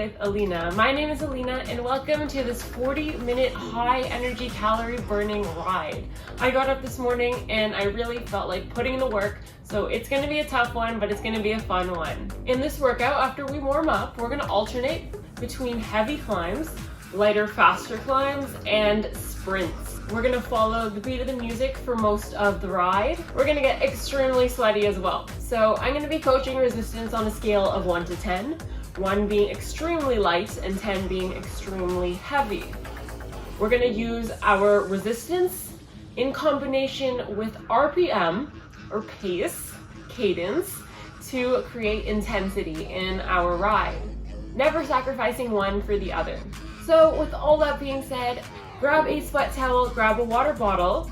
with Alina. My name is Alina and welcome to this 40-minute high energy calorie burning ride. I got up this morning and I really felt like putting in the work, so it's going to be a tough one, but it's going to be a fun one. In this workout, after we warm up, we're going to alternate between heavy climbs, lighter, faster climbs, and sprints. We're going to follow the beat of the music for most of the ride. We're going to get extremely sweaty as well. So I'm going to be coaching resistance on a scale of 1 to 10. 1 being extremely light and 10 being extremely heavy. We're going to use our resistance in combination with RPM, or pace, cadence, to create intensity in our ride, never sacrificing one for the other. So with all that being said, grab a sweat towel, grab a water bottle,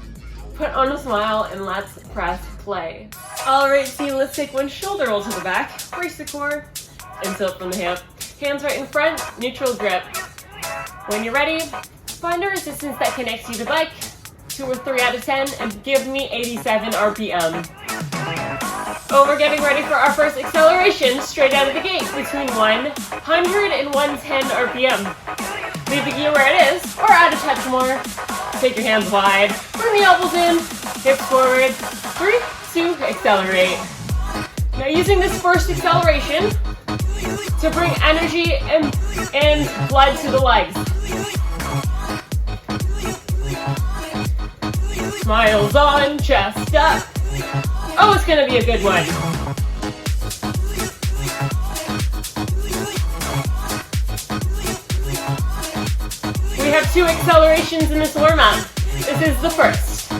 put on a smile, and let's press play. Alright team, let's take one shoulder roll to the back, brace the core, and tilt from the hip. Hands right in front, neutral grip. When you're ready, find a resistance that connects you to the bike, 2 or 3 out of 10, and give me 87 RPM. Oh, we're getting ready for our first acceleration straight out of the gate between 100 and 110 RPM. Leave the gear where it is, or add a touch more. Take your hands wide, bring the elbows in, hips forward. 3, 2, accelerate. Now using this first acceleration to bring energy and blood to the legs. Smiles on, chest up. Oh, it's gonna be a good one. We have 2 accelerations in this warm-up. This is the first.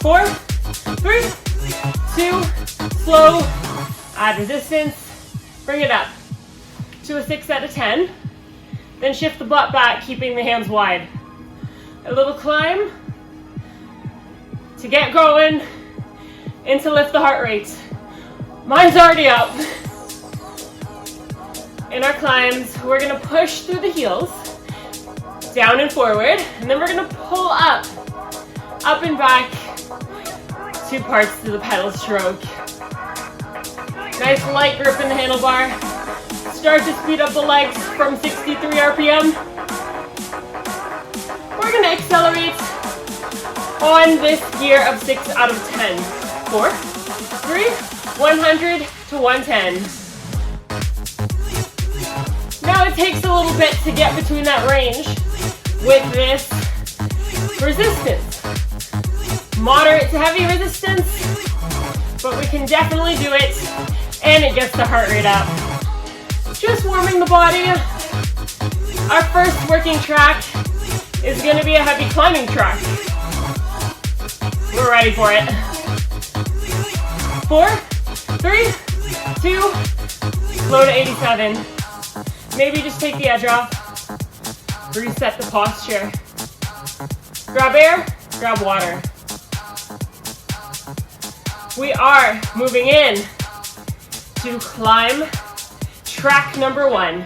4, 3, 2, slow, add resistance, bring it up to a 6 out of 10, then shift the butt back, keeping the hands wide. A little climb to get going and to lift the heart rate. Mine's already up. In our climbs, we're gonna push through the heels, down and forward, and then we're gonna pull up and back, 2 parts to the pedal stroke. Nice light grip in the handlebar. Start to speed up the legs from 63 RPM. We're gonna accelerate on this gear of 6 out of 10. 4, 3, 100 to 110. Now it takes a little bit to get between that range with this resistance. Moderate to heavy resistance, but we can definitely do it, and it gets the heart rate up. Just warming the body. Our first working track is going to be a heavy climbing track. We're ready for it. 4, 3, 2, slow to 87. Maybe just take the edge off. Reset the posture. Grab air, grab water. We are moving in to climb track number 1.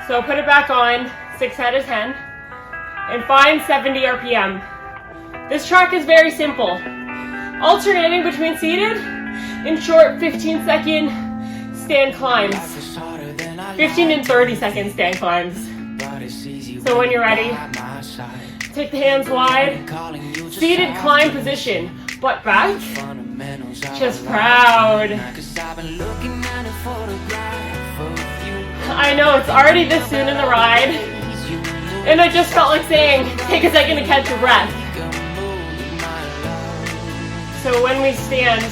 So put it back on, 6 out of 10, and find 70 RPM. This track is very simple. Alternating between seated and short 15-second stand climbs. 15 and 30-second stand climbs. So when you're ready, take the hands wide, seated climb position, butt back, chest proud. I know it's already this soon in the ride, and I just felt like saying, take a second to catch your breath. So when we stand,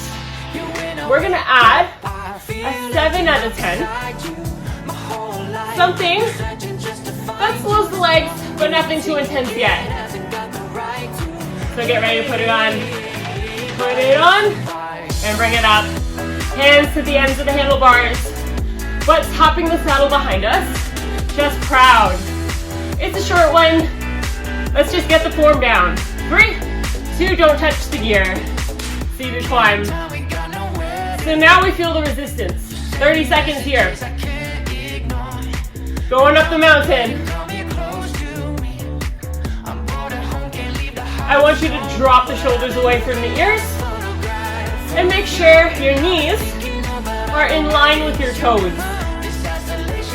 we're gonna add a 7 out of 10. Something that slows the legs, but nothing too intense yet. So get ready to put it on. Put it on, and bring it up. Hands to the ends of the handlebars. Butts topping the saddle behind us. Chest proud. It's a short one. Let's just get the form down. 3, 2, don't touch the gear. Seated climb. So now we feel the resistance. 30 seconds here. Going up the mountain. I want you to drop the shoulders away from the ears and make sure your knees are in line with your toes.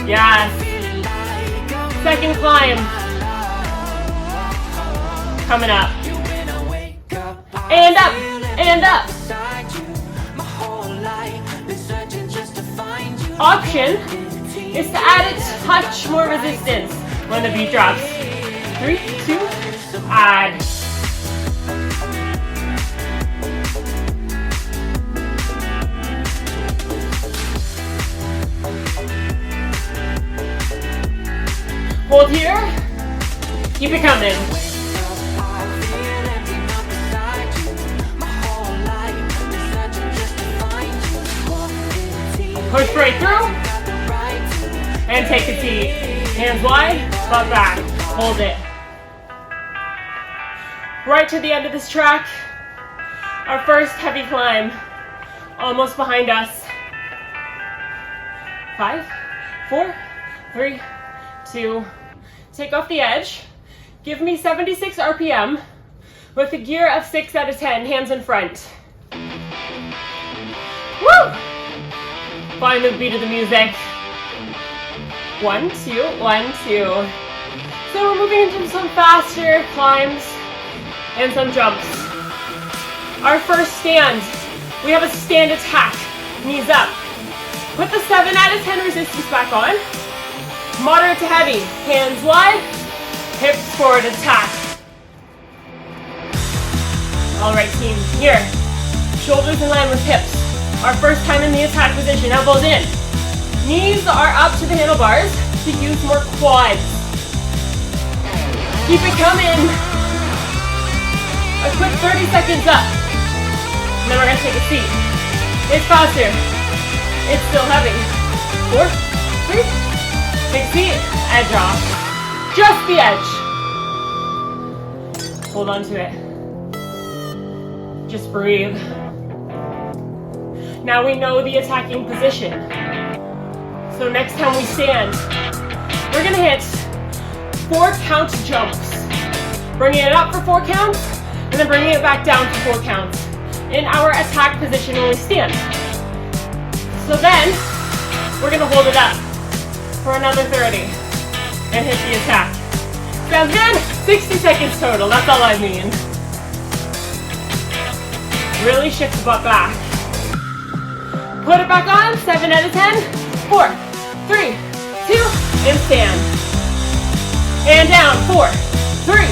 Yes. Second climb. Coming up. And up. And up. Option is to add a touch more resistance when the beat drops. 3, 2, add. Hold here. Keep it coming. Push right through. And take a seat. Hands wide, butt back. Hold it. Right to the end of this track. Our first heavy climb. Almost behind us. 5, 4, 3, 2. Take off the edge. Give me 76 RPM with a gear of 6 out of 10, hands in front. Woo! Find the beat of the music. 1, 2, 1, 2. So we're moving into some faster climbs and some jumps. Our first stand, we have a stand attack, knees up. Put the 7 out of 10 resistance back on. Moderate to heavy, hands wide, hips forward attack. All right, team, here. Shoulders in line with hips. Our first time in the attack position, elbows in. Knees are up to the handlebars to use more quads. Keep it coming. A quick 30 seconds up. And then we're gonna take a seat. It's faster. It's still heavy. 4, 3, take a seat, edge off. Just the edge. Hold on to it. Just breathe. Now we know the attacking position. So next time we stand, we're gonna hit 4 count jumps. Bringing it up for 4 counts, and then bringing it back down for 4 counts in our attack position when we stand. So then, we're gonna hold it up for another 30 and hit the attack. Sounds good? 60 seconds total, that's all I mean. Really shift the butt back. Put it back on, 7 out of 10, 4, 3, 2, and stand. And down, 4, 3,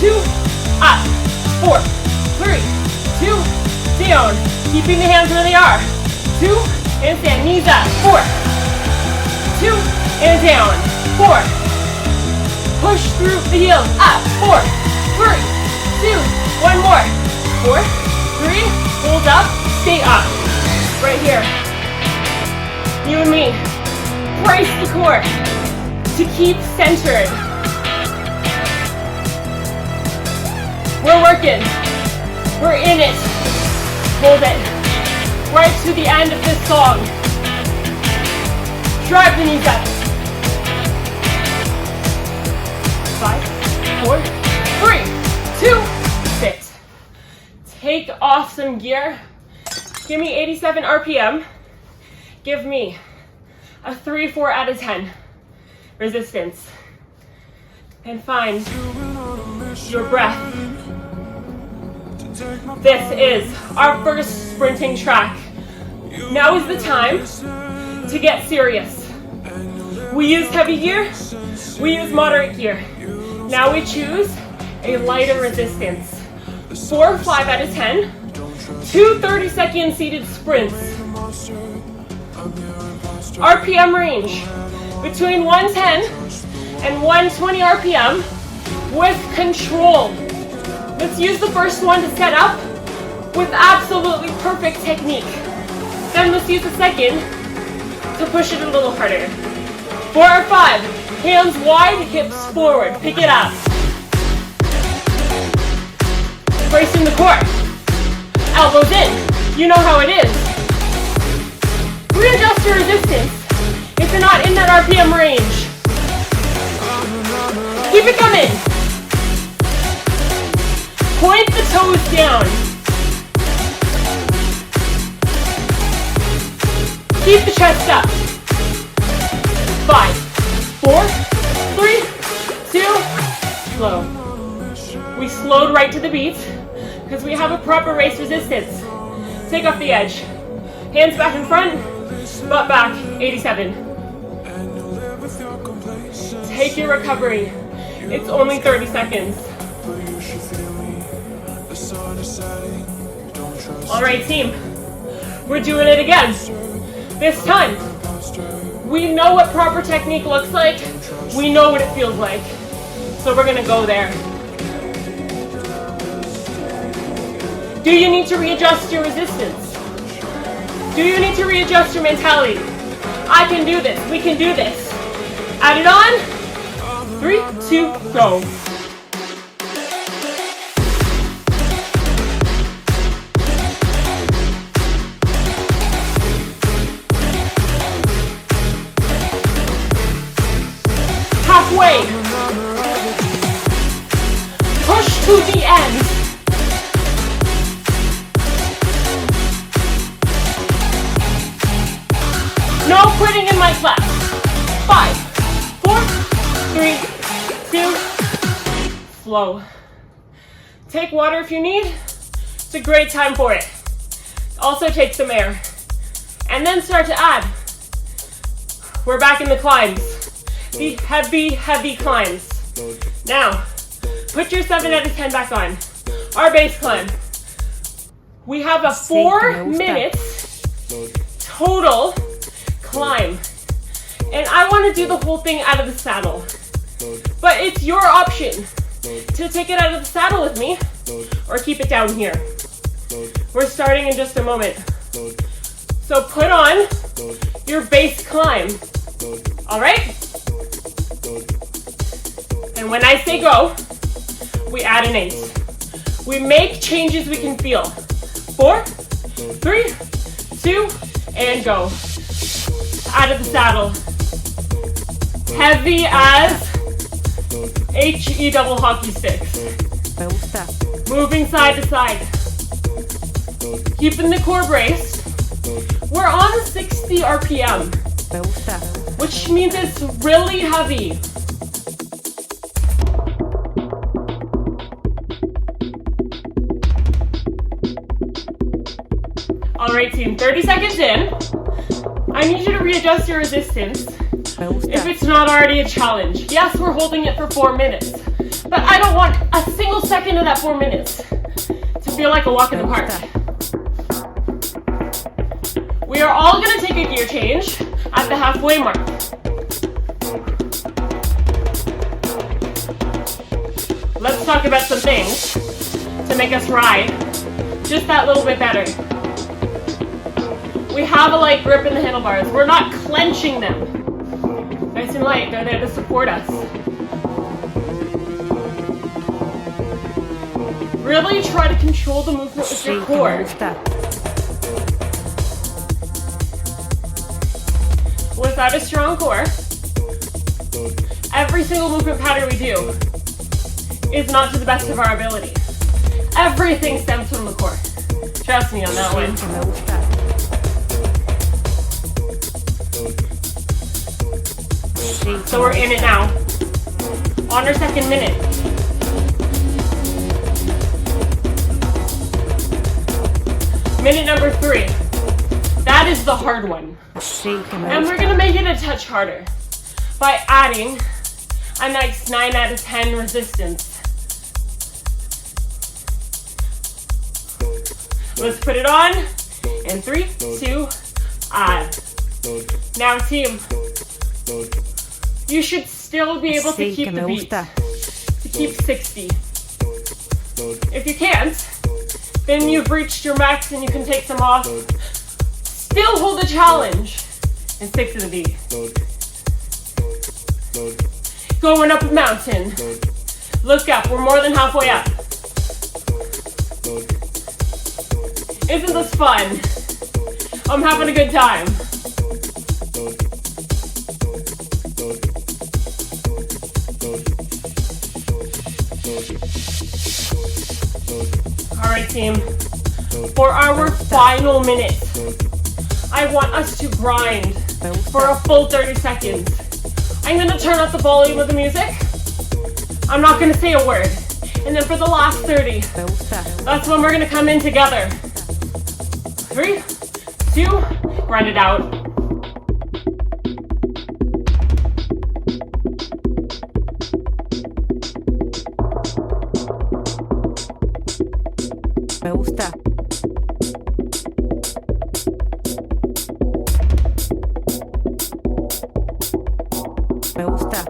2, up, 4, 3, 2, down. Keeping the hands where they are. 2, and stand, knees up, 4, 2, and down, 4. Push through the heels, up, 4, 3, 2, 1 more. 4, 3, hold up, stay up. Right here. You and me. Brace the core to keep centered. We're working. We're in it. Hold it. Right to the end of this song. Drive the knees up. 5, 4, 3, 2, sit. Take off some gear. Give me 87 RPM. Give me a 3, 4 out of 10 resistance. And find your breath. This is our first sprinting track. Now is the time to get serious. We used heavy gear, we used moderate gear. Now we choose a lighter resistance. 4, 5 out of 10. 2 30-second seated sprints. RPM range between 110 and 120 RPM with control. Let's use the first one to set up with absolutely perfect technique. Then let's use the second to push it a little harder. 4 or 5, hands wide, hips forward, pick it up. Bracing the core. Elbows in. You know how it is. Readjust your resistance if you're not in that RPM range. Keep it coming. Point the toes down. Keep the chest up. 5, 4, 3, 2, slow. We slowed right to the beat because we have a proper race resistance. Take off the edge. Hands back in front, butt back, 87. Take your recovery. It's only 30 seconds. All right, team. We're doing it again. This time, we know what proper technique looks like. We know what it feels like. So we're gonna go there. Do you need to readjust your resistance? Do you need to readjust your mentality? I can do this. We can do this. Add it on. 3, 2, go. Halfway. Push to the end. No quitting in my class. 5, 4, 3, 2, slow. Take water if you need. It's a great time for it. Also take some air. And then start to add. We're back in the climbs. The heavy, heavy climbs. Now, put your 7 out of 10 back on. Our base climb. We have a 4 minutes total climb. And I want to do the whole thing out of the saddle. But it's your option to take it out of the saddle with me or keep it down here. We're starting in just a moment. So put on your base climb. All right? And when I say go, we add an 8. We make changes we can feel. 4, 3, 2, and go. Out of the saddle. Heavy as HE double hockey sticks. Moving side to side. Keeping the core braced. We're on 60 RPM, which means it's really heavy. All right, team, 30 seconds in. I need you to readjust your resistance if it's not already a challenge. Yes, we're holding it for 4 minutes, but I don't want a single second of that 4 minutes to feel like a walk in the park. We are all gonna take a gear change at the halfway mark. Let's talk about some things to make us ride just that little bit better. We have a light grip in the handlebars. We're not clenching them. Nice and light, they're there to support us. Really try to control the movement with your core. Without a strong core, every single movement pattern we do is not to the best of our ability. Everything stems from the core. Trust me on that one. So we're in it now. On our second minute. Minute number 3. That is the hard one. And we're gonna make it a touch harder by adding a nice 9 out of 10 resistance. Let's put it on. And 3, 2, add. Now team, you should still be able to keep the beat, to keep 60. If you can't, then you've reached your max and you can take some off. Still hold the challenge and stick to the beat. Going up a mountain. Look up, we're more than halfway up. Isn't this fun? I'm having a good time. Alright team, for our final minute, I want us to grind for a full 30 seconds. I'm gonna turn up the volume of the music. I'm not gonna say a word. And then for the last 30, that's when we're gonna come in together. 3, 2, grind it out. Me gusta. Me gusta.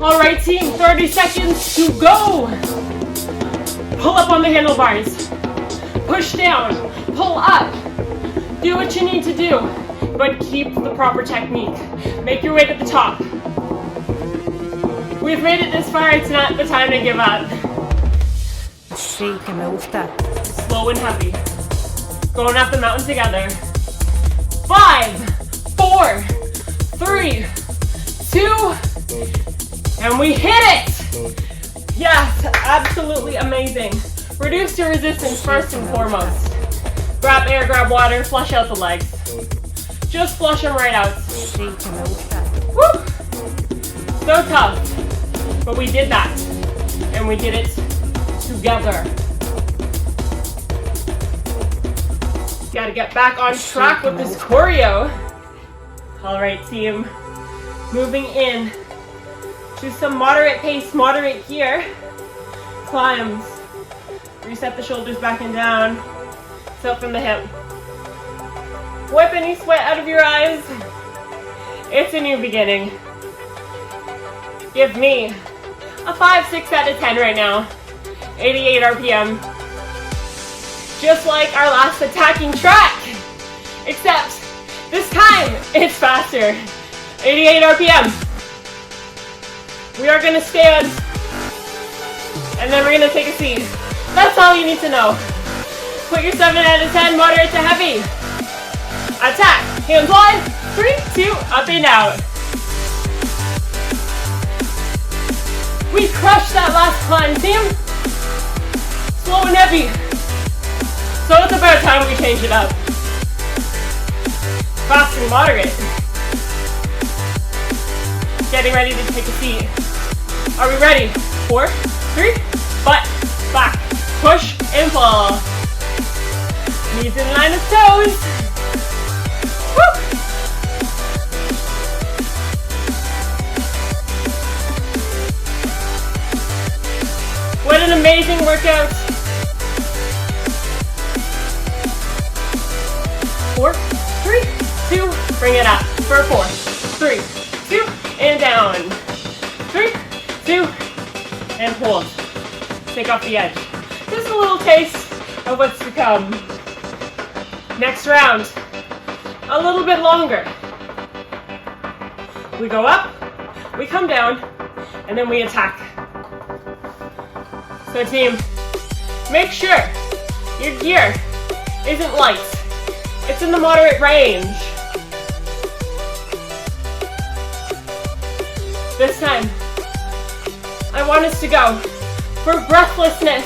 All right, team, 30 seconds to go. Pull up on the handlebars. Push down, pull up. Do what you need to do, but keep the proper technique. Make your way to the top. We've made it this far, it's not the time to give up. Sí, que me gusta. Slow and heavy. Going up the mountain together. 5, 4, 3, 2, and we hit it! Yes, absolutely amazing. Reduce your resistance first and foremost. Grab air, grab water, flush out the legs. Just flush them right out. Sí, que me gusta. Woo! So tough, but we did that, and we did it together. Gotta get back on track with this choreo. All right, team, moving in to some moderate pace, moderate gear. Climbs. Reset the shoulders back and down. Tilt from the hip. Wipe any sweat out of your eyes. It's a new beginning. Give me a 5, 6 out of 10 right now. 88 RPM. Just like our last attacking track. Except this time it's faster. 88 RPM. We are gonna stand and then we're gonna take a seat. That's all you need to know. Put your 7 out of 10, moderate to heavy. Attack, hands wide, 3, 2, up and out. We crushed that last climb, team. Slow and heavy. So it's about time we change it up. Fast and moderate. Getting ready to take a seat. Are we ready? 4, 3, butt, back, push and pull. Knees in line of toes. Woo! What an amazing workout. 4, 3, 2, bring it up. For 4, 3, 2, and down. 3, 2, and hold. Take off the edge. Just a little taste of what's to come. Next round, a little bit longer. We go up, we come down, and then we attack. So team, make sure your gear isn't light. It's in the moderate range. This time, I want us to go for breathlessness.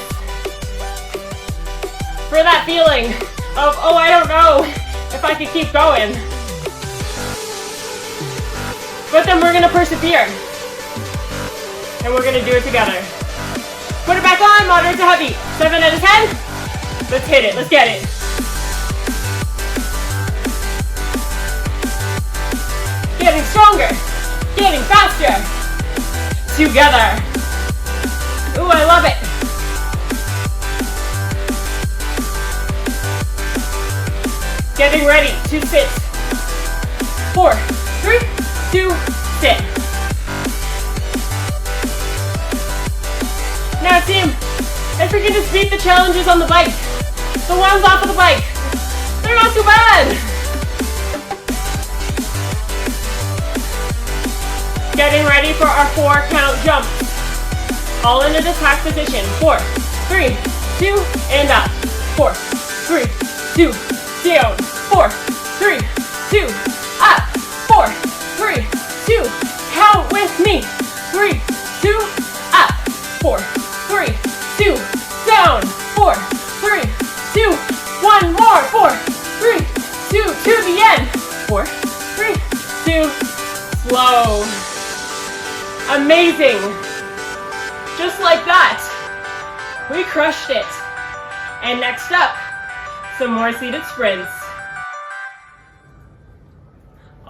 For that feeling of, oh, I don't know if I could keep going. But then we're gonna persevere. And we're gonna do it together. Put it back on, moderate to heavy. 7 out of 10. Let's hit it, let's get it. Getting stronger, getting faster. Together. Ooh, I love it. Getting ready to sit. 4, 3, 2, sit. Now team, if we can just beat the challenges on the bike, the ones off of the bike, they're not too bad. Getting ready for our 4 count jump. All in an attack position. 4, 3, 2, and up. 4, 3, 2, down. 4, 3, 2, up. 4, 3, 2, count with me. 3, 2, up. 4, 3, 2, down. 4, 3, 2, to the end. 4, 3, 2, slow. Amazing. Just like that. We crushed it. And next up, some more seated sprints.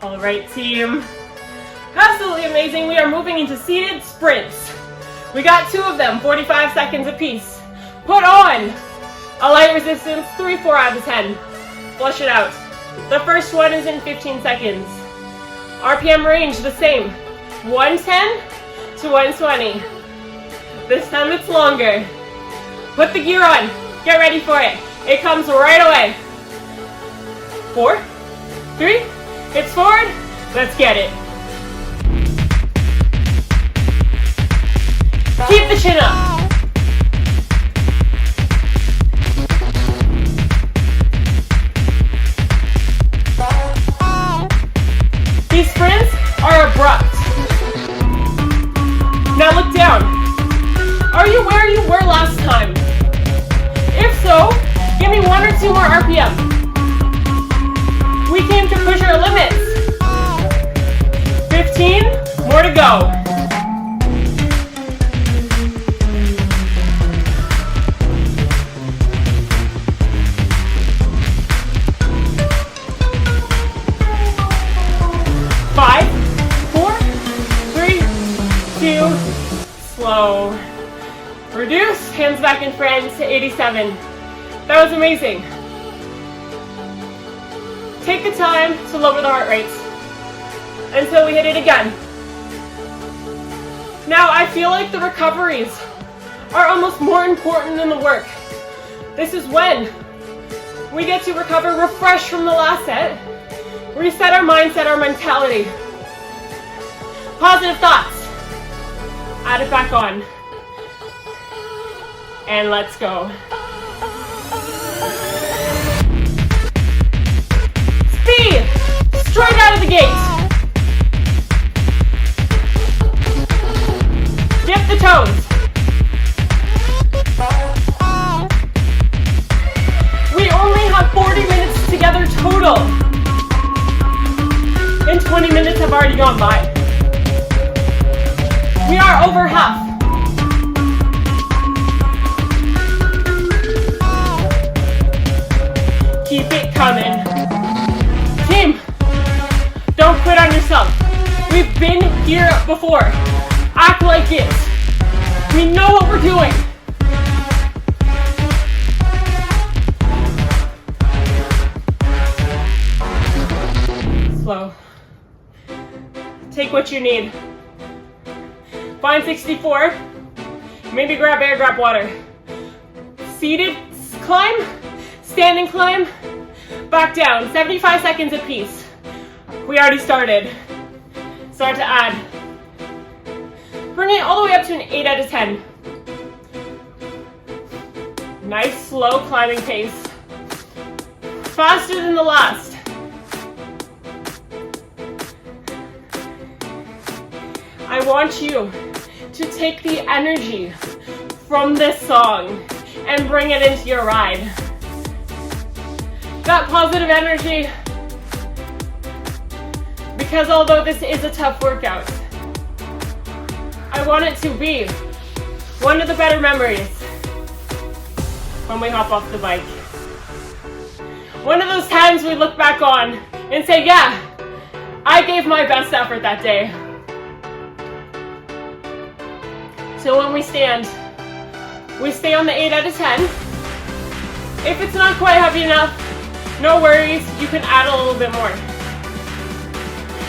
All right, team. Absolutely amazing. We are moving into seated sprints. We got 2 of them, 45 seconds apiece. Put on a light resistance, 3, 4 out of 10. Flush it out. The first one is in 15 seconds. RPM range the same, 110 to 120. This time it's longer. Put the gear on. Get ready for it. It comes right away. 4, 3, hips forward. Let's get it. Keep the chin up. These sprints are abrupt. Now look down. Are you where you were last time? If so, give me 1 or 2 more RPM. We came to push our limits. 15, more to go. Slow. Reduce, hands back in front to 87. That was amazing. Take the time to lower the heart rate until we hit it again. Now I feel like the recoveries are almost more important than the work. This is when we get to recover, refresh from the last set, reset our mindset, our mentality. Positive thoughts. Add it back on. And let's go. Speed! Straight out of the gate. Dip the toes. We only have 40 minutes together total. And 20 minutes have already gone by. We are over half. Keep it coming. Team, don't quit on yourself. We've been here before. Act like it. We know what we're doing. Slow. Take what you need. Find 64. Maybe grab air, grab water. Seated climb, standing climb, back down. 75 seconds apiece. We already started. Start to add. Bring it all the way up to an 8 out of 10. Nice slow climbing pace. Faster than the last. I want you to take the energy from this song and bring it into your ride. That positive energy, because although this is a tough workout, I want it to be one of the better memories when we hop off the bike. One of those times we look back on and say, yeah, I gave my best effort that day. So when we stand, we stay on the 8 out of 10. If it's not quite heavy enough, no worries, you can add a little bit more.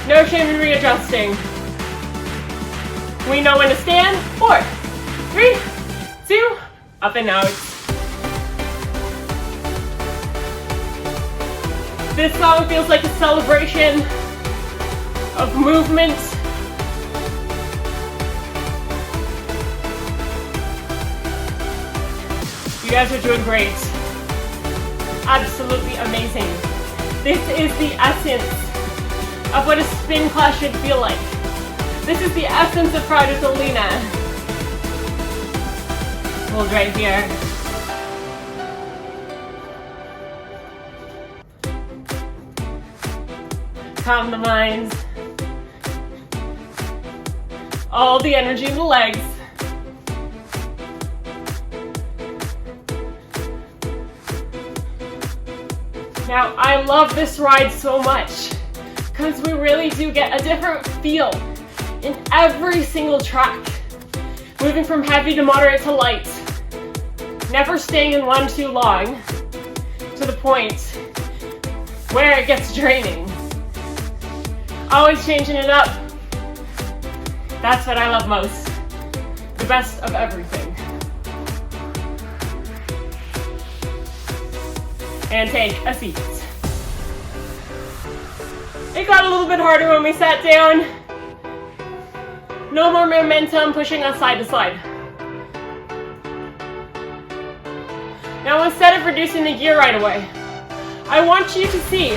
No shame in readjusting. We know when to stand. 4, 3, 2, up and out. This song feels like a celebration of movement. You guys are doing great. Absolutely amazing. This is the essence of what a spin class should feel like. This is the essence of Pride with Alina. Hold right here. calm the mind. All the energy in the legs. Now, I love this ride so much because we really do get a different feel in every single track. Moving from heavy to moderate to light. Never staying in one too long to the point where it gets draining. Always changing it up. That's what I love most. The best of everything. And take a seat. It got a little bit harder when we sat down. No more momentum pushing us side to side. Now instead of reducing the gear right away, I want you to see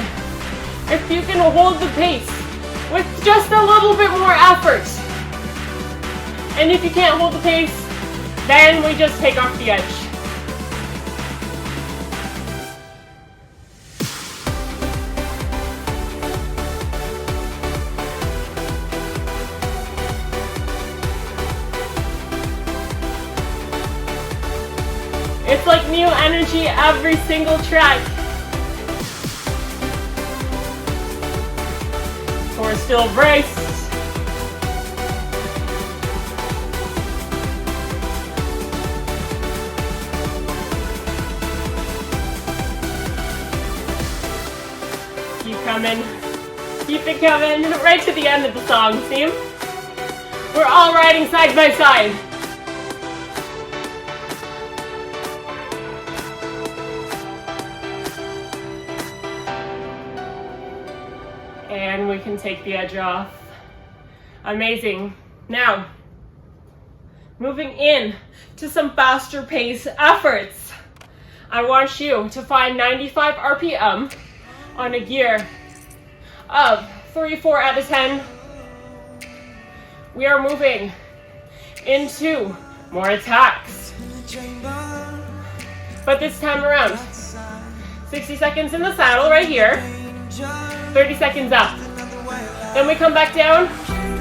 if you can hold the pace with just a little bit more effort. And if you can't hold the pace, then we just take off the edge. It's like new energy every single track. Core still braced. Keep coming. Keep it coming. Right to the end of the song, see? We're all riding side by side. And we can take the edge off. Amazing. Now, moving in to some faster pace efforts. I want you to find 95 RPM on a gear of 3-4 out of 10. We are moving into more attacks. But this time around, 60 seconds in the saddle right here. 30 seconds up. Then we come back down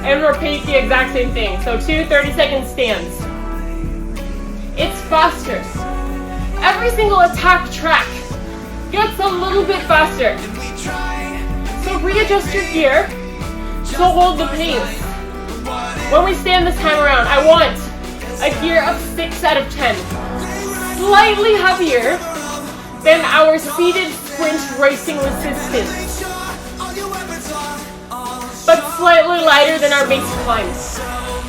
and repeat the exact same thing. So 2 30-second stands. It's faster. Every single attack track gets a little bit faster. So readjust your gear to hold the pace. When we stand this time around, I want a gear of 6 out of 10. Slightly heavier than our seated sprint racing resistance, but slightly lighter than our base climbs.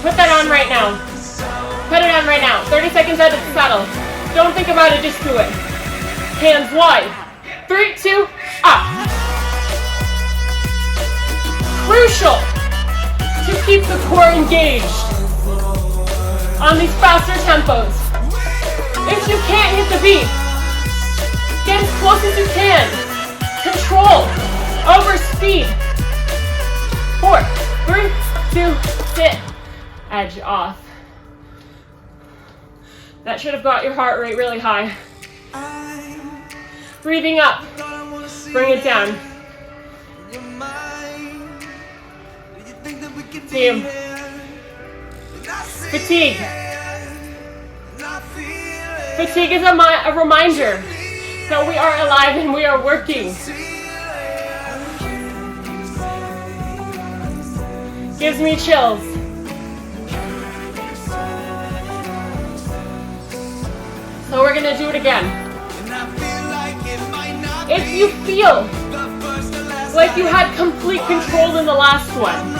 Put that on right now. Put it on right now. 30 seconds out of the saddle. Don't think about it, just do it. Hands wide. 3, 2, up. Crucial to keep the core engaged on these faster tempos. If you can't hit the beat, get as close as you can. Control over speed. 4, 3, 2, sit. Edge off. That should have got your heart rate really high. Breathing up. Bring it down. Team. Fatigue. Fatigue is a reminder that we are alive and we are working. Gives me chills. So we're gonna do it again. If you feel like you had complete control in the last one,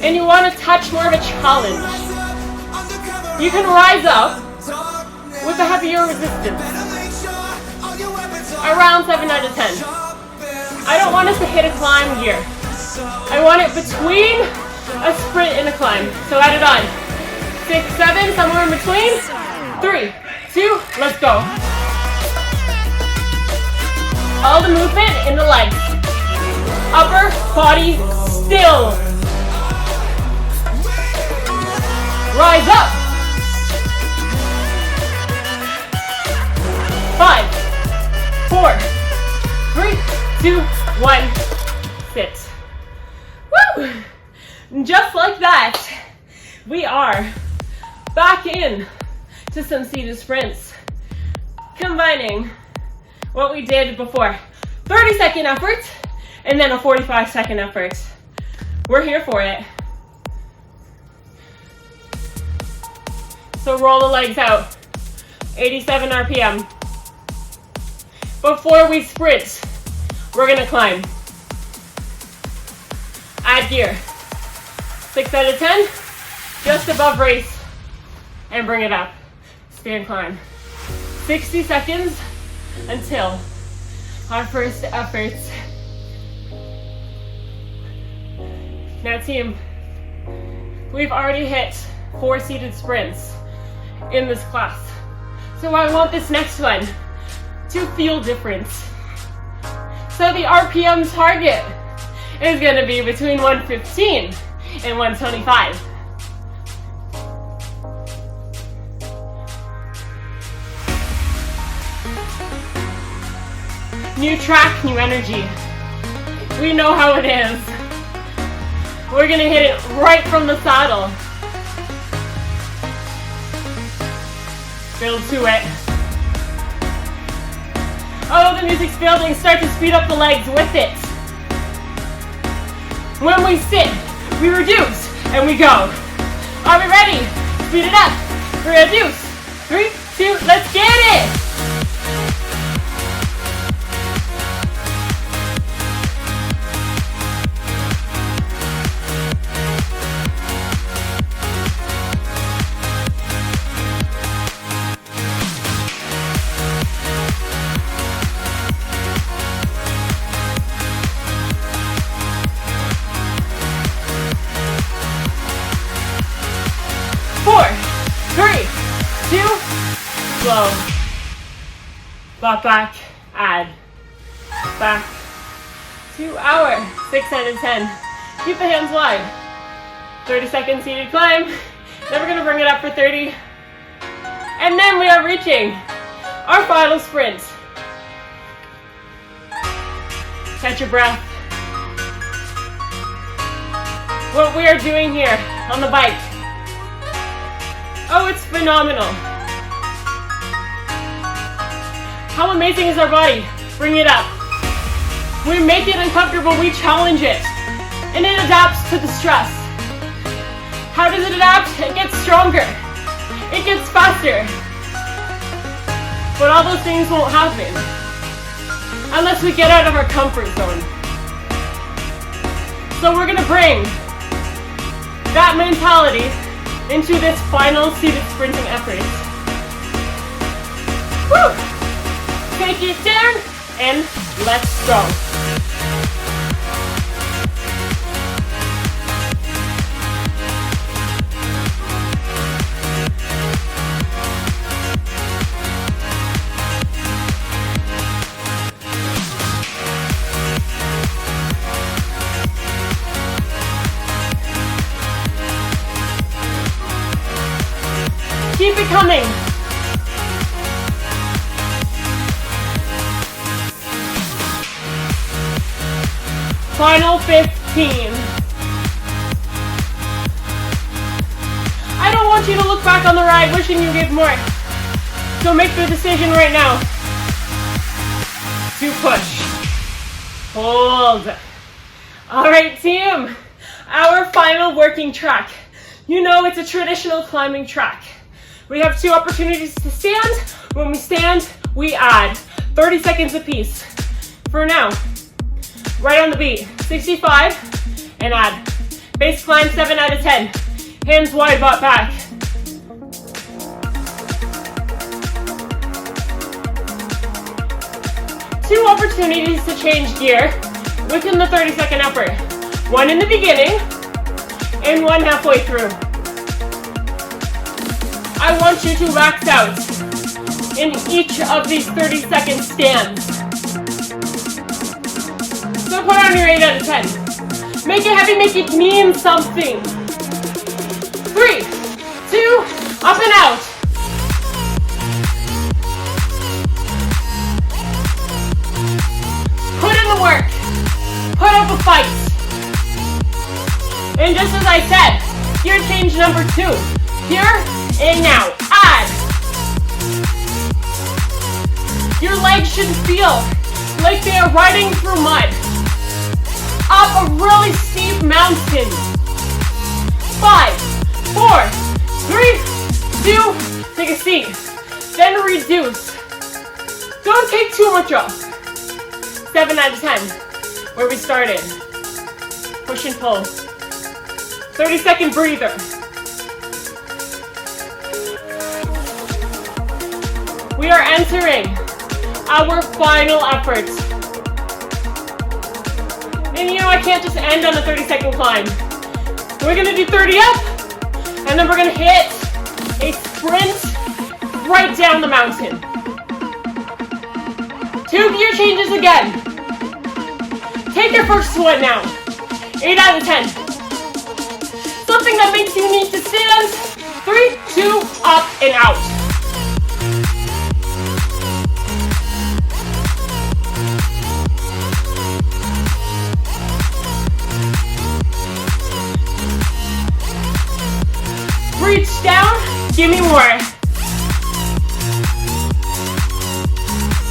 and you want to touch more of a challenge, you can rise up with a heavier resistance. Around 7 out of 10. I don't want us to hit a climb here. I want it between a sprint and a climb. So add it on. 6, 7, somewhere in between. 3, 2, let's go. All the movement in the legs. Upper body still. Rise up. 5, 4, 3, 2, 1. Woo! Just like that, we are back in to some seated sprints, combining what we did before. 30-second effort and then a 45-second effort. We're here for it. So roll the legs out, 87 RPM. Before we sprint, we're gonna climb. Add gear. 6 out of 10, just above race, and bring it up. Stand climb. 60 seconds until our first effort. Now team, we've already hit 4 seated sprints in this class. So I want this next one to feel different. So the RPM target is gonna be between 115 and 125. New track, new energy. We know how it is. We're gonna hit it right from the saddle. Build to it. Oh, the music's building. Start to speed up the legs with it. When we sit, we reduce and we go. Are we ready? Speed it up. Reduce. 3, 2, let's get it. Back, add, back, 2 hour, 6 out of 10. Keep the hands wide. 30-second seated climb. Then we're gonna bring it up for 30. And then we are reaching our final sprint. Catch your breath. What we are doing here on the bike. Oh, it's phenomenal. How amazing is our body? Bring it up. We make it uncomfortable, we challenge it. And it adapts to the stress. How does it adapt? It gets stronger. It gets faster. But all those things won't happen unless we get out of our comfort zone. So we're gonna bring that mentality into this final seated sprinting effort. Woo! Take it down and let's go. Keep it coming. Final 15. I don't want you to look back on the ride wishing you did more. So make the decision right now to push. Hold. All right, team. Our final working track. You know it's a traditional climbing track. We have 2 opportunities to stand. When we stand, we add 30 seconds apiece. For now. Right on the beat, 65, and add. Base climb, 7 out of 10. Hands wide, butt back. Two opportunities to change gear within the 30-second effort. One in the beginning, and one halfway through. I want you to max out in each of these 30-second stands. So put on your 8 out of 10. Make it heavy, make it mean something. 3, 2, up and out. Put in the work. Put up a fight. And just as I said, gear change number 2. Here and now. Add. Your legs should feel like they are riding through mud. Up a really steep mountain. 5, 4, 3, 2, take a seat. Then reduce. Don't take too much off. 7 out of 10, where we started. Push and pull. 30-second breather. We are entering our final efforts. And you know, I can't just end on a 30-second climb. We're gonna do 30 up, and then we're gonna hit a sprint right down the mountain. 2 gear changes again. Take your first one now. 8 out of 10. Something that makes you need to stand. 3, 2, up and out. Reach down, give me more.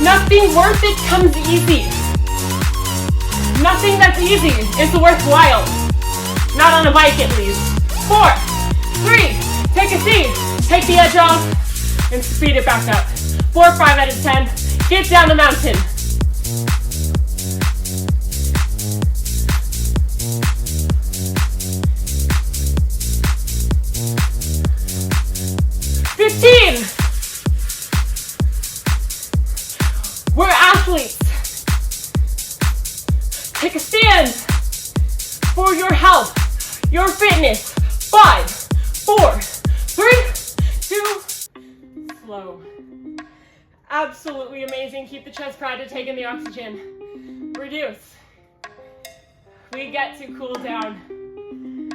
Nothing worth it comes easy. Nothing that's easy is worthwhile. Not on a bike at least. 4, 3, take a seat. Take the edge off and speed it back up. 4 or 5 out of 10. Get down the mountain. We're athletes. Take a stand for your health, your fitness. 5, 4, 3, 2, slow. Absolutely amazing. Keep the chest proud to take in the oxygen. Reduce. We get to cool down.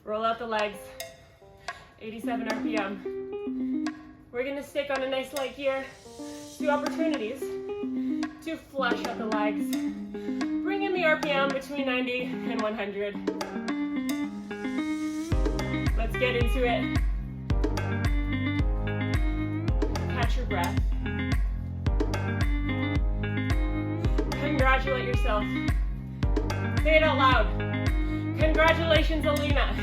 Roll out the legs. 87 RPM. We're gonna stick on a nice light here. 2 opportunities to flush out the legs. Bring in the RPM between 90 and 100. Let's get into it. Catch your breath. Congratulate yourself. Say it out loud. Congratulations, Alina.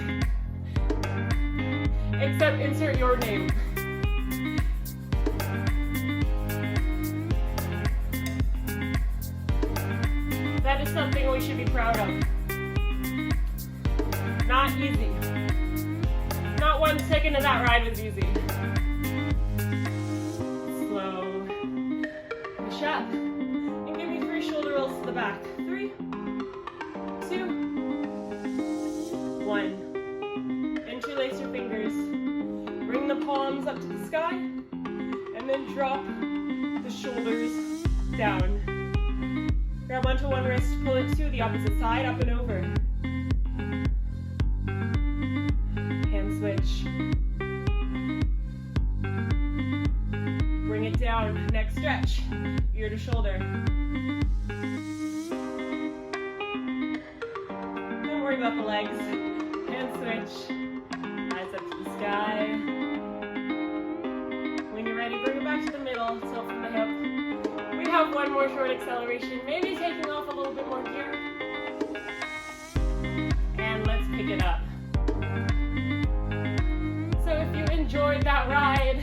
Except insert your name. That is something we should be proud of. Not easy. Not 1 second of that ride was easy. Slow. Push up. And give me 3 shoulder rolls to the back. 3, 2, 1. Interlace your fingers. Bring the palms up to the sky. And then drop the shoulders down. Grab onto one wrist, pull it to the opposite side, up and over. Hand switch. Bring it down, neck stretch, ear to shoulder. Don't worry about the legs. Hand switch, eyes up to the sky. When you're ready, bring it back to the middle, tilt from the hip. We have 1 more short acceleration, maybe taking off a little bit more gear. And let's pick it up. So if you enjoyed that ride,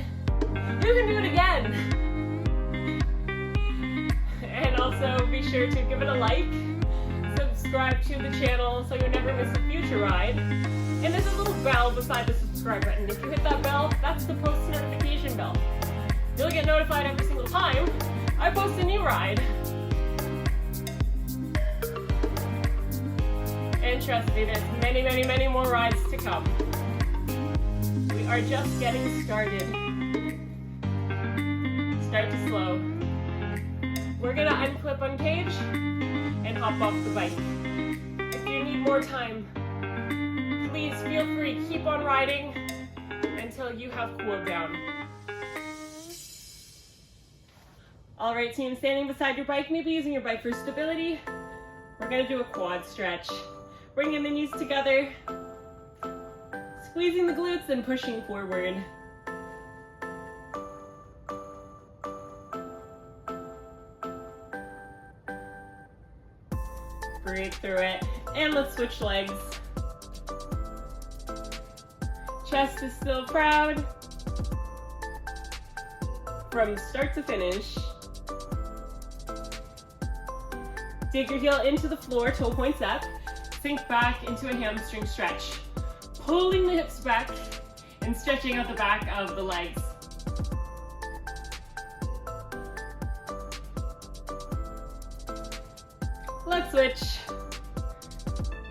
you can do it again. And also be sure to give it a like, subscribe to the channel so you never miss a future ride. And there's a little bell beside the subscribe button. If you hit that bell, that's the post notification bell. You'll get notified every single time I post a new ride. And trust me, there's many, many, many more rides to come. We are just getting started. Start to slow. We're gonna unclip, uncage, and hop off the bike. If you need more time, please feel free, keep on riding until you have cooled down. All right, team, standing beside your bike, maybe using your bike for stability. We're gonna do a quad stretch. Bringing the knees together, squeezing the glutes and pushing forward. Breathe through it, and let's switch legs. Chest is still proud. From start to finish. Dig your heel into the floor, toe points up. Sink back into a hamstring stretch. Pulling the hips back and stretching out the back of the legs. Let's switch.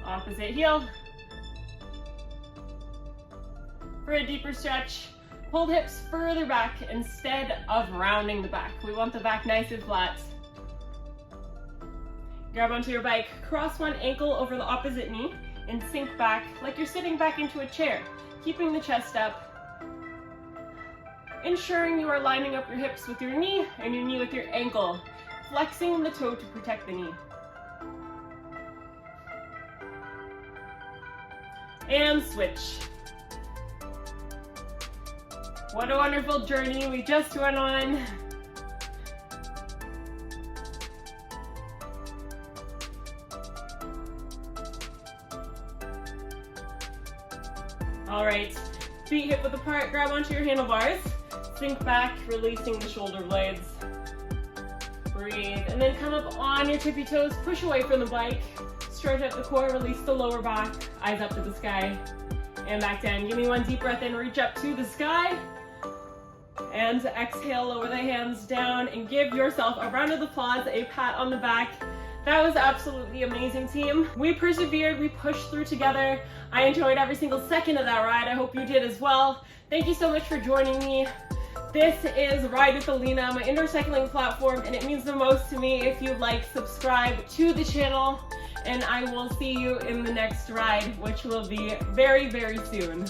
Opposite heel. For a deeper stretch, pull the hips further back instead of rounding the back. We want the back nice and flat. Grab onto your bike, cross one ankle over the opposite knee, and sink back like you're sitting back into a chair, keeping the chest up. Ensuring you are lining up your hips with your knee and your knee with your ankle, flexing the toe to protect the knee. And switch. What a wonderful journey we just went on. All right, feet hip width apart, grab onto your handlebars, sink back, releasing the shoulder blades. Breathe, and then come up on your tippy toes, push away from the bike, stretch out the core, release the lower back, eyes up to the sky, and back down. Give me one deep breath in, reach up to the sky, and exhale, lower the hands down, and give yourself a round of applause, a pat on the back. That was absolutely amazing, team. We persevered, we pushed through together. I enjoyed every single second of that ride. I hope you did as well. Thank you so much for joining me. This is Ride with Alina, my indoor cycling platform, and it means the most to me if you like, subscribe to the channel, and I will see you in the next ride, which will be very, very soon.